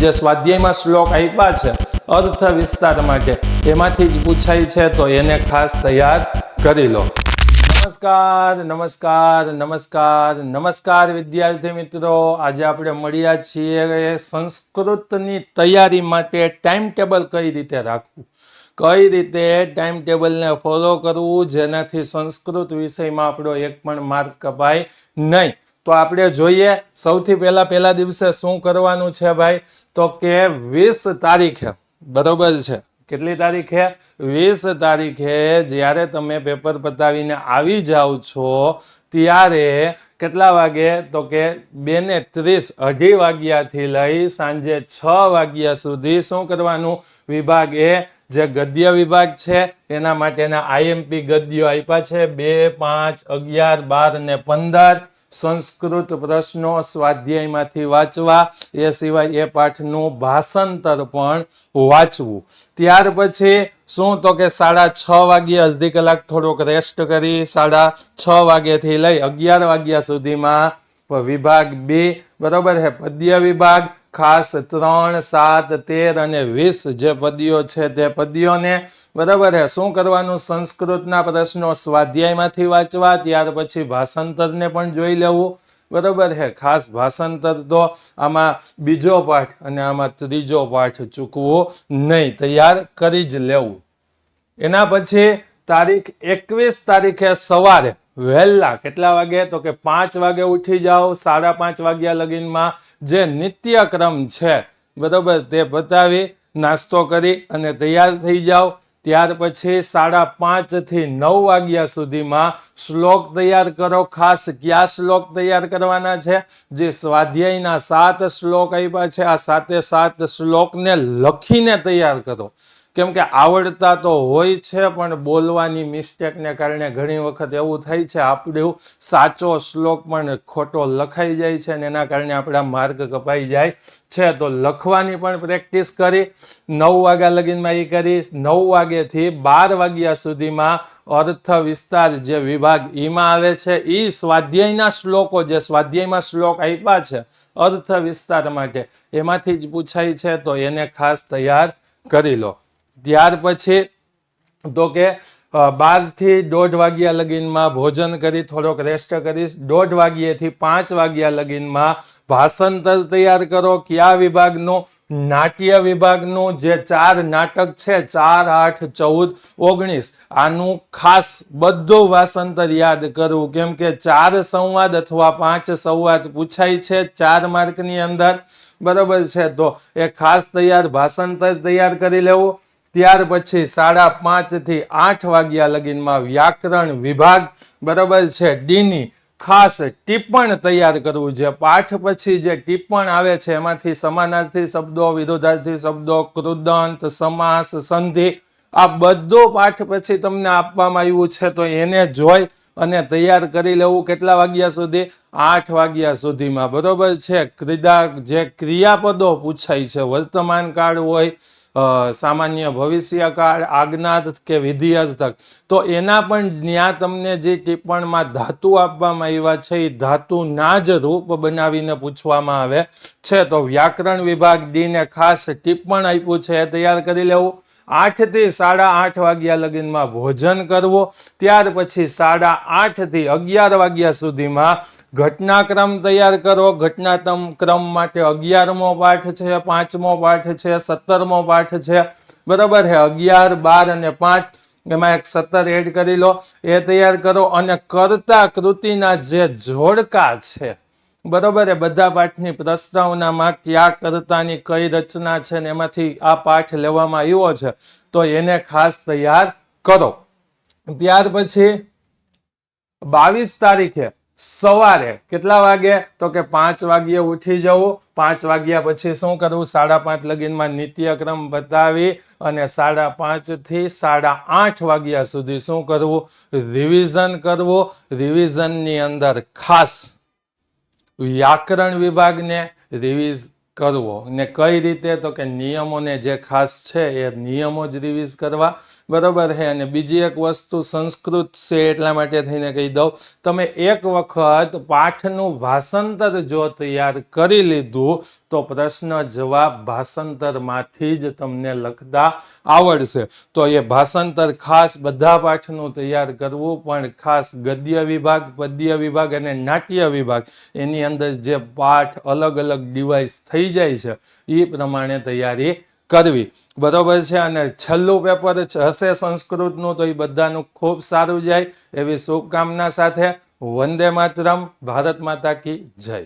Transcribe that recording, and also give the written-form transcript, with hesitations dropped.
જે સ્વાધ્યાયમાં શ્લોક આપ્યા છે અર્થ વિસ્તાર માટે એમાંથી જ પૂછાય છે, તો એને ખાસ તૈયાર કરી લો. નમસ્કાર નમસ્કાર નમસ્કાર નમસ્કાર વિદ્યાર્થી મિત્રો, આજે આપણે મળ્યા છીએ સંસ્કૃતની તૈયારી માટે ટાઈમ ટેબલ કઈ રીતે રાખવું, કઈ રીતે ટાઈમ ટેબલને ફોલો કરવું જેનાથી સંસ્કૃત વિષયમાં આપણો એક પણ માર્ક કપાય નહીં. તો આપણે જોઈએ સૌથી પહેલા દિવસે શું કરવાનું છે ભાઈ, તો કે 20 તારીખે, બરોબર છે, કેટલી તારીખે? 20 તારીખે જ્યારે તમે પેપર પતાવીને આવી જાઓ છો ત્યારે કેટલા વાગે, તો કે 2:30 2:30 વાગ્યાથી લઈ સાંજે 6 વાગ્યા સુધી શું કરવાનું? વિભાગ એ જે ગદ્ય વિભાગ છે એના માટેના આઈએમપી ગદ્યો આપ્યા છે 2, 5, 11, 12 ને 15 સંસ્કૃત પ્રશ્નો સ્વાધ્યાયમાંથી વાંચવા, એ સિવાય એ પાઠનું ભાષાંતર પણ વાંચવું. ત્યાર પછી શું, તો કે 6:30 વાગ્યે અડધી કલાક થોડોક રેસ્ટ કરી 6:30 વાગ્યાથી લઈ 11 વાગ્યા સુધીમાં વિભાગ 2, બરોબર છે, પદ્ય વિભાગ, ખાસ 3, 7, 13 અને 20 જે પદ્યો છે તે પદ્યોને, બરાબર છે, શું કરવાનું? સંસ્કૃતના પ્રશ્નો સ્વાધ્યાયમાંથી વાંચવા, ત્યાર પછી ભાષાંતરને પણ જોઈ લેવું, બરાબર છે. ખાસ ભાષાંતર તો આમાં બીજો પાઠ અને આમાં ત્રીજો પાઠ ચૂકવો નહીં, તૈયાર કરી જ લેવું. એના પછી તારીખ 21 તારીખે સવારે વહેલા કેટલા વાગે, તો કે 5 વાગે ઉઠી જાઓ, 5:30 વાગ્યા લગીનમાં જે નિત્યક્રમ છે, બરોબર, તે બતાવી નાસ્તો કરી અને તૈયાર થઈ જાઓ. ત્યાર પછી 5:30 થી 9 વાગ્યા સુધીમાં શ્લોક તૈયાર કરો. ખાસ કયા શ્લોક તૈયાર કરવાના છે? જે સ્વાધ્યાયના 7 શ્લોક આપ્યા છે, આ 7 શ્લોકને લખીને તૈયાર કરો. કેમ કે આવડતા તો હોય છે પણ બોલવાની મિસ્ટેકને કારણે ઘણી વખત એવું થાય છે આપણું સાચો શ્લોક પણ ખોટો લખાઈ જાય છે અને એના કારણે આપણા માર્ક કપાઈ જાય છે. તો લખવાની પણ પ્રેક્ટિસ કરી 9 વાગ્યા લગીનમાં એ કરી. 9 વાગ્યાથી 12 વાગ્યા સુધીમાં અર્થ વિસ્તાર જે વિભાગ ઈમાં આવે છે એ સ્વાધ્યાયના શ્લોકો, જે સ્વાધ્યાયમાં શ્લોક આપ્યા છે અર્થ વિસ્તાર માટે એમાંથી જ પૂછાય છે, તો એને ખાસ તૈયાર કરી લો. ત્યાર પછી તો કે 12 થી 1:30 વાગ્યા લગીનમાં ભોજન કરી થોડોક રેસ્ટ કરીશ. 1:30 વાગ્યાથી 5 વાગ્યા લગીનમાં ભાષાંતર તૈયાર કરો. કયા વિભાગનું? નાટ્ય વિભાગનું. જે 4 નાટક છે 4, 8, 14, 19 આનું ખાસ બધું ભાષાંતર યાદ કરવું, કેમ કે 4 સંવાદ અથવા 5 સંવાદ પૂછાય છે 4 માર્કની અંદર, બરોબર છે. તો એ ખાસ તૈયાર ભાષાંતર તૈયાર કરી લેવું. ત્યાર પછી 5:30 થી 8 વાગ્યા લગીનમાં વ્યાકરણ વિભાગ, બરોબર છે, ડીની ખાસ ટિપ્પણ તૈયાર કરવું. જે પાઠ પછી જે ટિપ્પણ આવે છે એમાંથી સમાનાર્થી શબ્દો, વિરોધાર્થી શબ્દો, કૃદંત, સમાસ, સંધિ, આ બધો પાઠ પછી તમને આપવામાં આવ્યું છે, તો એને જોઈ અને તૈયાર કરી લેવું. કેટલા વાગ્યા સુધી? 8 વાગ્યા સુધીમાં, બરોબર છે. જે ક્રિયાપદો પૂછાય છે, વર્તમાન કાળ હોય, સામાન્ય ભવિષ્યકાળ, આજ્ઞાર્થ કે વિધિઅર્થક, તો એના પણ ત્યાં તમને જે ટિપ્પણમાં ધાતુ આપવામાં આવ્યા છે એ ધાતુના જ રૂપ બનાવીને પૂછવામાં આવે છે. તો વ્યાકરણ વિભાગ ડી ને ખાસ ટિપ્પણ આપ્યું છે એ તૈયાર કરી લેવું. 8 થી 8:30 વાગ્યા લગીનમાં ભોજન કરવું. ત્યાર પછી 8:30 થી 11 વાગ્યા સુધીમાં ઘટનાક્રમ તૈયાર કરો. ઘટનાક્રમ માટે 11મો પાઠ છે, 5મો પાઠ છે, 17મો પાઠ છે, બરાબર છે. 11, 12 અને 5 એમાં એક 17 એડ કરી લો, એ તૈયાર કરો. અને કર્તા કૃતિના જે જોડકા છે, બરોબર, એ બધા પાઠની પ્રસ્તાવનામાં કયા કર્તાની કઈ રચના છે ને એમાંથી આ પાઠ લેવામાં આવ્યો છે, તો એને ખાસ તૈયાર કરો. ત્યાર પછી 22 તારીખે સવારે કેટલા વાગે, તો કે 5 વાગ્યે ઉઠી જવું. 5 વાગ્યા પછી શું કરવું? 5:30 લગીનમાં નિત્યક્રમ બતાવી અને 5:30 થી 8:30 વાગ્યા સુધી શું કરવું? રિવિઝન કરવું. રિવિઝનની અંદર ખાસ વ્યાકરણ વિભાગને રિવિઝ કરવો. ને કઈ રીતે? તો કે નિયમોને જે ખાસ છે એ નિયમો જ રિવિઝ કરવા, બરોબર છે. અને બીજી એક વસ્તુ સંસ્કૃત છે એટલા માટે થઈને કહી દઉં, તમે એક વખત પાઠનું ભાષાંતર જો તૈયાર કરી લીધું તો પ્રશ્ન જવાબ ભાષાંતરમાંથી જ તમને લખતા આવડશે. તો એ ભાષાંતર ખાસ બધા પાઠનું તૈયાર કરવું, પણ ખાસ ગદ્ય વિભાગ, પદ્ય વિભાગ અને નાટ્ય વિભાગ એની અંદર જે પાઠ અલગ અલગ ડિવાઇસ થઈ જાય છે એ પ્રમાણે તૈયારી કરવી. બરોબર છે. અને છેલ્લું પેપર હશે સંસ્કૃતનું, તો એ બધાનું ખૂબ સારું જાય એવી શુભકામના સાથે વંદે માતરમ. ભારત માતા કી જય.